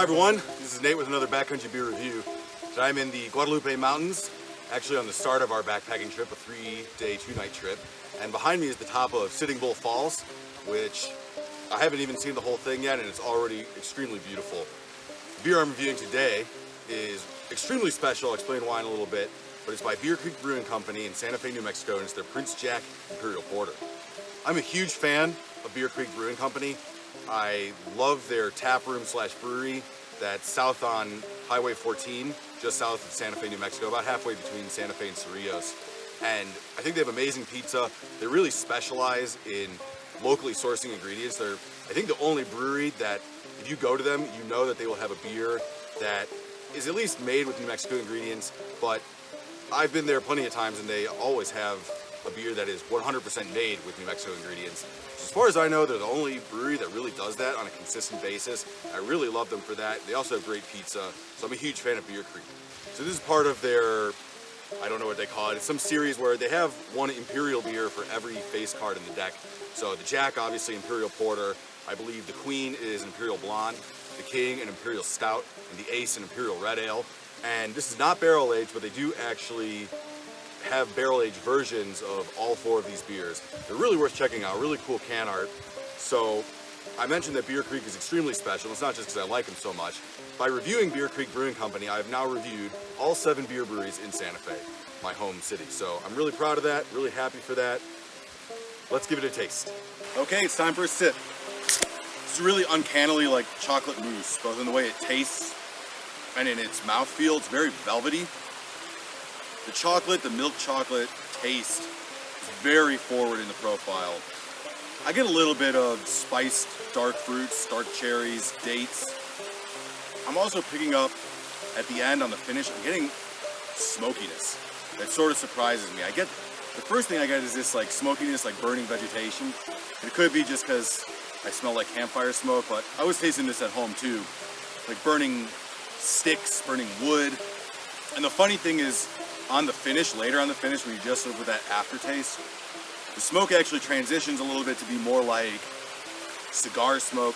Hi everyone, this is Nate with another Backcountry beer review. Today I'm in the Guadalupe Mountains, actually on the start of our backpacking trip, a 3-day, 2-night trip. And behind me is the top of Sitting Bull Falls, which I haven't even seen the whole thing yet, and it's already extremely beautiful. The beer I'm reviewing today is extremely special. I'll explain why in a little bit, but it's by Beer Creek Brewing Company in Santa Fe, New Mexico, and it's their Prince Jack Imperial Porter. I'm a huge fan of Beer Creek Brewing Company. I love their taproom / brewery that's south on Highway 14, just south of Santa Fe, New Mexico, about halfway between Santa Fe and Cerrillos. And I think they have amazing pizza. They really specialize in locally sourcing ingredients. They're, I think, the only brewery that if you go to them, you know that they will have a beer that is at least made with New Mexico ingredients, but I've been there plenty of times and they always have a beer that is 100% made with New Mexico ingredients. As far as I know, they're the only brewery that really does that on a consistent basis. I really love them for that. They also have great pizza, so I'm a huge fan of Beer Creek. So this is part of their, I don't know what they call it, it's some series where they have one Imperial beer for every face card in the deck. So the Jack, obviously Imperial Porter, I believe the Queen is an Imperial Blonde, the King an Imperial Stout, and the Ace an Imperial Red Ale. And this is not barrel aged, but they do actually have barrel-aged versions of all 4 of these beers. They're really worth checking out, really cool can art. So I mentioned that Beer Creek is extremely special. It's not just because I like them so much. By reviewing Beer Creek Brewing Company, I have now reviewed all 7 beer breweries in Santa Fe, my home city. So I'm really proud of that, really happy for that. Let's give it a taste. Okay, it's time for a sip. It's really uncannily like chocolate mousse, both in the way it tastes and in its mouthfeel. It's very velvety. The chocolate, the milk chocolate taste is very forward in the profile. I get a little bit of spiced dark fruits, dark cherries, dates. I'm also picking up at the end on the finish, I'm getting smokiness. That sort of surprises me. The first thing I get is this like smokiness, like burning vegetation. And it could be just because I smell like campfire smoke, but I was tasting this at home too. Like burning sticks, burning wood. And the funny thing is, on the finish, later on the finish, when you just live with that aftertaste, the smoke actually transitions a little bit to be more like cigar smoke,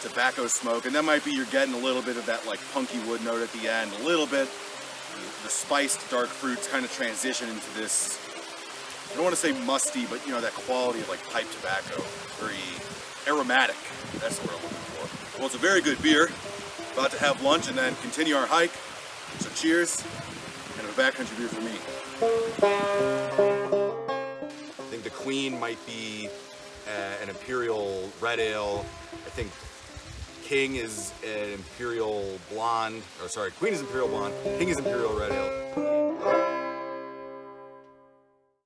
tobacco smoke, and that might be you're getting a little bit of that like punky wood note at the end, a little bit. The spiced dark fruits kind of transition into this, I don't want to say musty, but you know, that quality of like pipe tobacco, very aromatic. That's what I'm looking for. Well, it's a very good beer. About to have lunch and then continue our hike. So cheers. And a backcountry beer for me. I think the Queen might be an Imperial Red Ale. I think King is an Imperial Blonde, or sorry, Queen is Imperial Blonde, King is Imperial Red Ale.